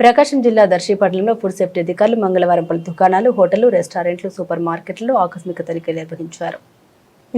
ప్రకాశం జిల్లా దర్శిపట్నంలో food safety అధికారులు మంగళవారం పలు దుకాణాలు, హోటళ్లు, రెస్టారెంట్లు, సూపర్ మార్కెట్లలో ఆకస్మిక తనిఖీలు నిర్వహించారు.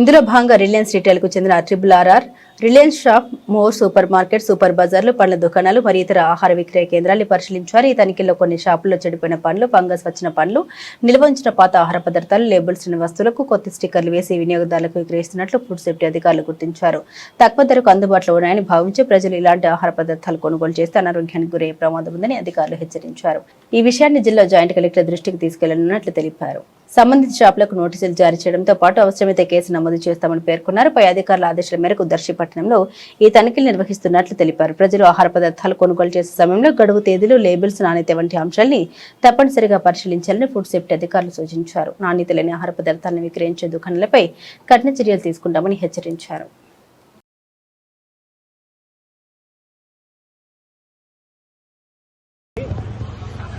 ఇందులో భాగంగా రిలయన్స్ రిటైల్ కు చెందిన RRR, Reliance shop, more super market, super బజార్లు, పండ్ల దుకాణాలు మరియు ఇతర ఆహార విక్రయ కేంద్రాలను పరిశీలించారు. ఈ తనిఖీల్లో కొన్ని షాపుల్లో చెడిపోయిన పండ్లు, ఫంగస్ వచ్చిన పండ్లు, నిల్వ ఉంచిన పాత ఆహార పదార్థాలు, లేబుల్స్ ఉన్న వస్తువులకు కొత్త స్టిక్కర్లు వేసి వినియోగదారులకు విక్రయిస్తున్నట్లు ఫుడ్ సేఫ్టీ అధికారులు గుర్తించారు. తక్కువ ధరకు అందుబాటులో ఉన్నాయని భావించి ప్రజలు ఇలాంటి ఆహార పదార్థాలు కొనుగోలు చేస్తే అనారోగ్యానికి గురయ్యే ప్రమాదం ఉందని అధికారులు హెచ్చరించారు. ఈ విషయాన్ని జిల్లా జాయింట్ కలెక్టర్ దృష్టికి తీసుకెళ్లనున్నట్లు తెలిపారు. సంబంధిత షాపులకు నోటీసులు జారీ చేయడంతో పాటు అవసరమైతే కేసు నమోదు చేస్తామని పేర్కొన్నారు. పై అధికారుల ఆదేశాల మేరకు దర్శిపట్నంలో ఈ తనిఖీలు నిర్వహిస్తున్నట్లు తెలిపారు. ప్రజలు ఆహార పదార్థాలు కొనుగోలు చేసే సమయంలో గడువు తేదీలు, లేబుల్స్, నాణ్యత వంటి అంశాలని తప్పనిసరిగా పరిశీలించాలని ఫుడ్ సేఫ్టీ అధికారులు సూచించారు. నాణ్యత లేని ఆహార పదార్థాలను విక్రయించే దుకాణాలపై కఠిన చర్యలు తీసుకుంటామని హెచ్చరించారు.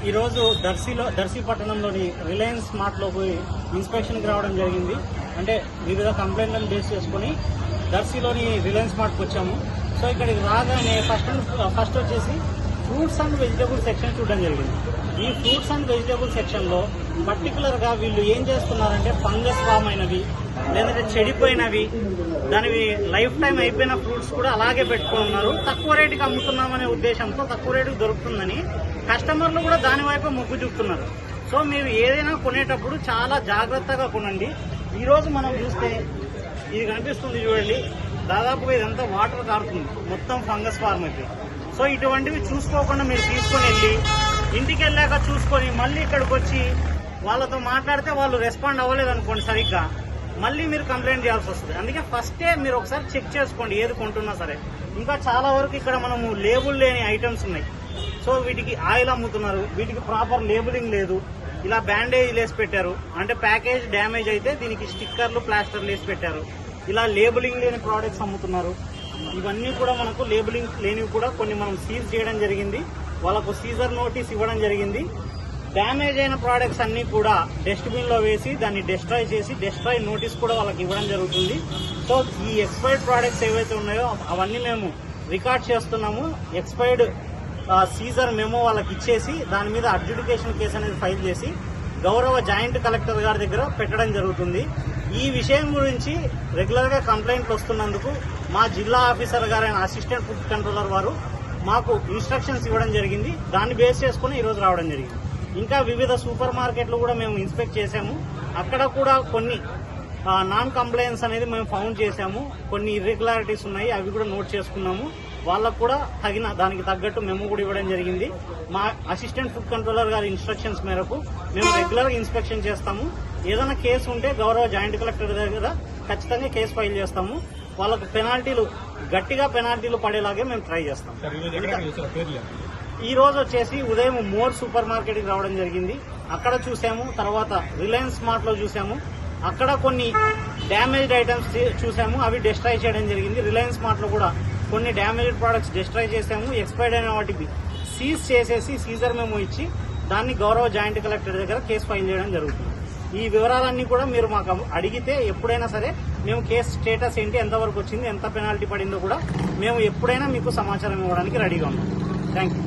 ఈరోజు దర్శి పట్టణంలోని రిలయన్స్ మార్ట్లో పోయి ఇన్స్పెక్షన్కి రావడం జరిగింది. అంటే వివిధ కంప్లైంట్లను బేస్ చేసుకుని దర్శిలోని రిలయన్స్ మార్ట్కి వచ్చాము. సో ఇక్కడికి రాగానే ఫస్ట్ వచ్చేసి ఫ్రూట్స్ అండ్ వెజిటబుల్ సెక్షన్ చూడడం జరిగింది. ఈ ఫ్రూట్స్ అండ్ వెజిటబుల్ సెక్షన్లో పర్టికులర్గా వీళ్ళు ఏం చేస్తున్నారంటే ఫంగస్ ఫామ్ అయినవి, లేదంటే చెడిపోయినవి, దానివి లైఫ్ టైం అయిపోయిన ఫ్రూట్స్ కూడా అలాగే పెట్టుకుని ఉన్నారు. తక్కువ రేటుకి అమ్ముతున్నామనే ఉద్దేశంతో తక్కువ రేటుకి దొరుకుతుందని కస్టమర్లు కూడా దాని వైపు మొగ్గు చూపుతున్నారు. సో మీరు ఏదైనా కొనేటప్పుడు చాలా జాగ్రత్తగా కొనండి. ఈరోజు మనం చూస్తే ఇది కనిపిస్తుంది చూడండి, దాదాపుగా ఇదంతా వాటర్ కారుతుంది, మొత్తం ఫంగస్ ఫార్మ్ అయిపోయి. సో ఇటువంటివి చూసుకోకుండా మీరు తీసుకొని వెళ్ళి ఇంటికి వెళ్ళాక చూసుకొని మళ్ళీ ఇక్కడికి వచ్చి వాళ్ళతో మాట్లాడితే వాళ్ళు రెస్పాండ్ అవ్వలేదు అనుకోండి సరిగ్గా, మళ్ళీ మీరు కంప్లైంట్ చేయాల్సి వస్తుంది. అందుకే ఫస్టే మీరు ఒకసారి చెక్ చేసుకోండి ఏది కొంటున్నా సరే. ఇంకా చాలా వరకు ఇక్కడ మనము లేబుల్ లేని ఐటమ్స్ ఉన్నాయి. సో వీటికి ఆయిల్ అమ్ముతున్నారు, వీటికి ప్రాపర్ లేబులింగ్ లేదు, ఇలా బ్యాండేజ్ వేసి పెట్టారు. అంటే ప్యాకేజ్ డ్యామేజ్ అయితే దీనికి స్టిక్కర్లు, ప్లాస్టర్లు వేసి పెట్టారు. ఇలా లేబులింగ్ లేని ప్రోడక్ట్స్ అమ్ముతున్నారు. ఇవన్నీ కూడా మనకు లేబులింగ్ లేనివి కూడా కొన్ని మనం సీజ్ చేయడం జరిగింది. వాళ్ళకు సీజర్ నోటీస్ ఇవ్వడం జరిగింది. డ్యామేజ్ అయిన ప్రోడక్ట్స్ అన్ని కూడా డస్ట్బిన్ లో వేసి దాన్ని డిస్ట్రాయ్ చేసి డిస్ట్రాయ్ నోటీస్ కూడా వాళ్ళకి ఇవ్వడం జరుగుతుంది. సో ఈ ఎక్స్పైర్డ్ ప్రోడక్ట్స్ ఏవైతే ఉన్నాయో అవన్నీ మేము రికార్డ్ చేస్తున్నాము. ఎక్స్పైర్డ్ సీజర్ మెమో వాళ్ళకి ఇచ్చేసి దాని మీద అడ్జుడికేషన్ కేసు అనేది ఫైల్ చేసి గౌరవ జాయింట్ కలెక్టర్ గారి దగ్గర పెట్టడం జరుగుతుంది. ఈ విషయం గురించి రెగ్యులర్ గా కంప్లైంట్లు వస్తున్నందుకు మా జిల్లా ఆఫీసర్ గారైన అసిస్టెంట్ ఫుడ్ కంట్రోలర్ వారు మాకు ఇన్స్ట్రక్షన్స్ ఇవ్వడం జరిగింది. దాన్ని బేస్ చేసుకుని ఈరోజు రావడం జరిగింది. ఇంకా వివిధ సూపర్ మార్కెట్లు కూడా మేము ఇన్స్పెక్ట్ చేశాము. అక్కడ కూడా కొన్ని నాన్ కంప్లైన్స్ అనేది మేము ఫౌండ్ చేశాము. కొన్ని ఇర్రెగ్యులారిటీస్ ఉన్నాయి, అవి కూడా నోట్ చేసుకున్నాము. వాళ్ళకు కూడా దానికి తగ్గట్టు మేము కూడా ఇవ్వడం జరిగింది. మా అసిస్టెంట్ ఫుడ్ కంట్రోలర్ గారి ఇన్స్ట్రక్షన్స్ మేరకు మేము రెగ్యులర్ ఇన్స్పెక్షన్ చేస్తాము. ఏదైనా కేసు ఉంటే గౌరవ జాయింట్ కలెక్టర్ దగ్గర ఖచ్చితంగా కేసు ఫైల్ చేస్తాము. వాళ్ళకు గట్టిగా పెనాల్టీలు పడేలాగే మేము ట్రై చేస్తాం. ఈ రోజు వచ్చేసి ఉదయం మోర్ సూపర్ మార్కెట్ కి రావడం జరిగింది. అక్కడ చూసాము. తర్వాత రిలయన్స్ మార్ట్ లో చూసాము. అక్కడ కొన్ని డ్యామేజ్డ్ ఐటమ్స్ చూసాము, అవి డిస్ట్రాయ్ చేయడం జరిగింది. రిలయన్స్ మార్ట్ లో కూడా కొన్ని డ్యామేజ్డ్ ప్రొడక్ట్స్ డిస్ట్రాయ్ చేసాము. ఎక్స్పైర్డ్ అయిన వాటికి సీజ్ చేసేసి సీజర్ మెమో ఇచ్చి దాన్ని గౌరవ జాయింట్ కలెక్టర్ దగ్గర కేసు ఫైల్ చేయడం జరుగుతుంది. ఈ వివరాలన్నీ కూడా మీరు మాకు అడిగితే ఎప్పుడైనా సరే మేము కేసు స్టేటస్ ఏంటి, ఎంతవరకు వచ్చింది, ఎంత పెనాల్టీ పడిందో కూడా మేము ఎప్పుడైనా మీకు సమాచారం ఇవ్వడానికి రెడీగా ఉన్నాం. Thank you.